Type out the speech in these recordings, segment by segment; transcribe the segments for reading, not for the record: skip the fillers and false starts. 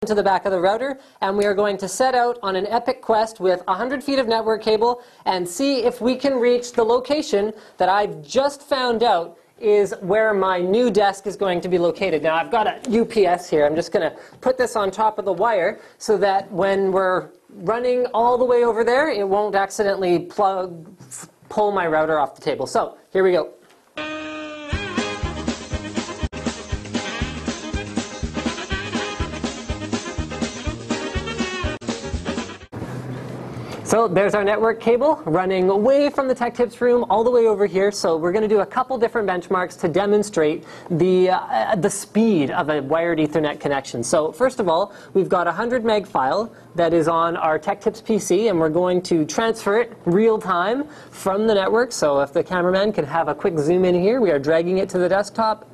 to the back of the router, and we are going to set out on an epic quest with 100 feet of network cable and see if we can reach the location that I've just found out is where my new desk is going to be located. Now I've got a UPS here. I'm just going to put this on top of the wire so that when we're running all the way over there, it won't accidentally pull my router off the table. So here we go. So there's our network cable running away from the Tech Tips room all the way over here. So we're going to do a couple different benchmarks to demonstrate the speed of a wired Ethernet connection. So first of all, we've got a 100 meg file that is on our Tech Tips PC, and we're going to transfer it real time from the network. So if the cameraman can have a quick zoom in here, we are dragging it to the desktop.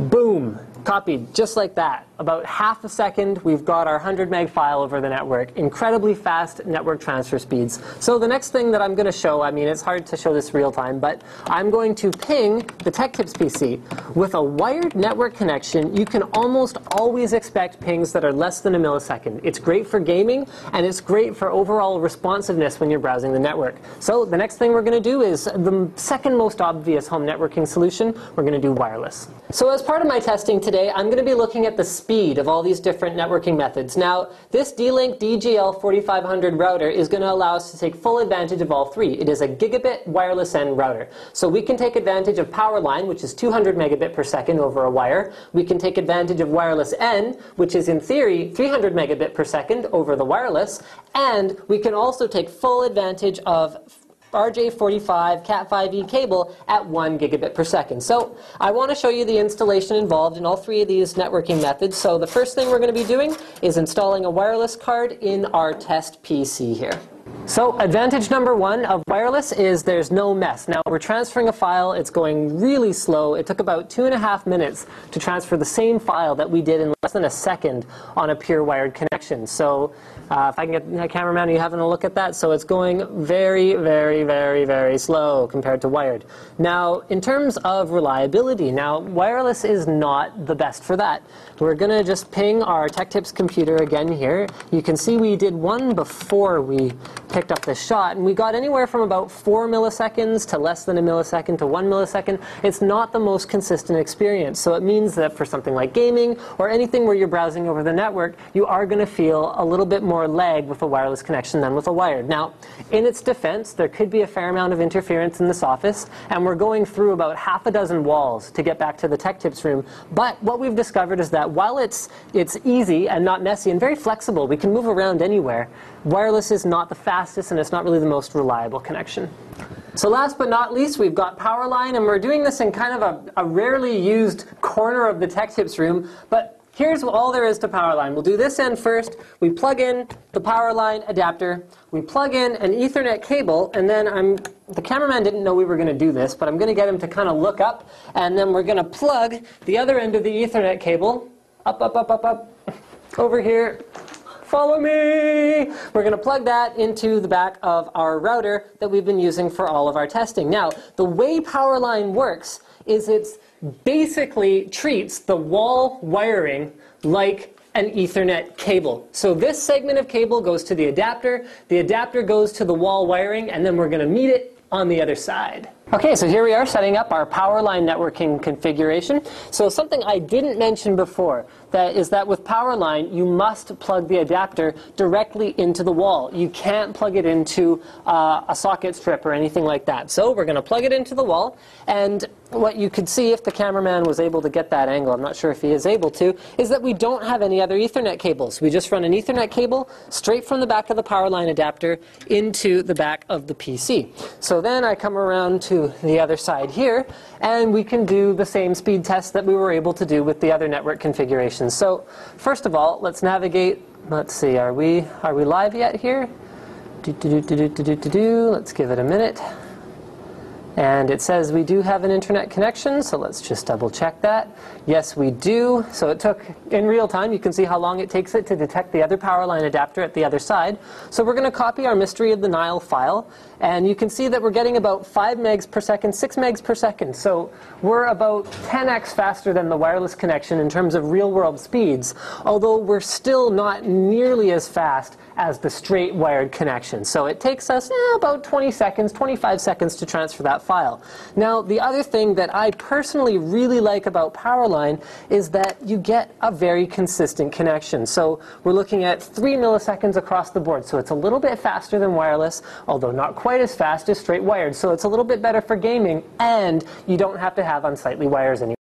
Boom. Copied just like that. About half a second, we've got our 100 meg file over the network. Incredibly fast network transfer speeds. So the next thing that I'm going to show, I mean, it's hard to show this real time, but I'm going to ping the Tech Tips PC. With a wired network connection, you can almost always expect pings that are less than a millisecond. It's great for gaming, and it's great for overall responsiveness when you're browsing the network. So the next thing we're going to do is the second most obvious home networking solution. We're going to do wireless. So as part of my testing today, I'm going to be looking at the speed of all these different networking methods. Now, this D-Link DGL 4500 router is going to allow us to take full advantage of all three. It is a gigabit wireless N router. So we can take advantage of Powerline, which is 200 megabit per second over a wire. We can take advantage of wireless N, which is in theory 300 megabit per second over the wireless. And we can also take full advantage of RJ45 Cat5e cable at 1 gigabit per second. So I want to show you the installation involved in all three of these networking methods. So the first thing we're going to be doing is installing a wireless card in our test PC here. So advantage number one of wireless is there's no mess. Now we're transferring a file, it's going really slow. It took about 2.5 minutes to transfer the same file that we did in less than a second on a pure wired connection. So if I can get a cameraman, are you having a look at that? So it's going very, very, very, very slow compared to wired. Now in terms of reliability, now wireless is not the best for that. We're going to just ping our Tech Tips computer again here. You can see we did one before we picked up this shot, and we got anywhere from about 4 milliseconds to less than a millisecond to 1 millisecond. It's not the most consistent experience. So it means that for something like gaming or anything where you're browsing over the network, you are going to feel a little bit more lag with a wireless connection than with a wired. Now, in its defense, there could be a fair amount of interference in this office, and we're going through about half a dozen walls to get back to the Tech Tips room. But what we've discovered is that while it's easy and not messy and very flexible, we can move around anywhere, wireless is not the fastest, and it's not really the most reliable connection. So last but not least, we've got Powerline, and we're doing this in kind of a rarely used corner of the Tech Tips room, but here's all there is to Powerline. We'll do this end first. We plug in the Powerline adapter. We plug in an Ethernet cable, and then the cameraman didn't know we were going to do this, but I'm going to get him to kind of look up, and then we're going to plug the other end of the Ethernet cable up, up, up, up, up, over here. Follow me! We're going to plug that into the back of our router that we've been using for all of our testing. Now, the way Powerline works is it's basically treats the wall wiring like an Ethernet cable. So this segment of cable goes to the adapter goes to the wall wiring, and then we're going to meet it on the other side. Okay, so here we are setting up our Powerline networking configuration. So something I didn't mention before is that with Powerline, you must plug the adapter directly into the wall. You can't plug it into a socket strip or anything like that. So we're going to plug it into the wall, and what you could see if the cameraman was able to get that angle, I'm not sure if he is able to, is that we don't have any other Ethernet cables. We just run an Ethernet cable straight from the back of the Powerline adapter into the back of the PC. So then I come around to the other side here, and we can do the same speed test that we were able to do with the other network configurations. So first of all, let's navigate. Let's see, are we live yet here? Let's give it a minute. And it says we do have an internet connection, so let's just double check that. Yes, we do. So it took, in real time, you can see how long it takes it to detect the other power line adapter at the other side. So we're going to copy our Mystery of the Nile file, and you can see that we're getting about 5 megs per second, 6 megs per second. So we're about 10x faster than the wireless connection in terms of real-world speeds, although we're still not nearly as fast as the straight wired connection. So it takes us about 20 seconds, 25 seconds to transfer that file. Now, the other thing that I personally really like about Powerline is that you get a very consistent connection. So we're looking at 3 milliseconds across the board. So it's a little bit faster than wireless, although not quite as fast as straight wired. So it's a little bit better for gaming, and you don't have to have unsightly wires anymore.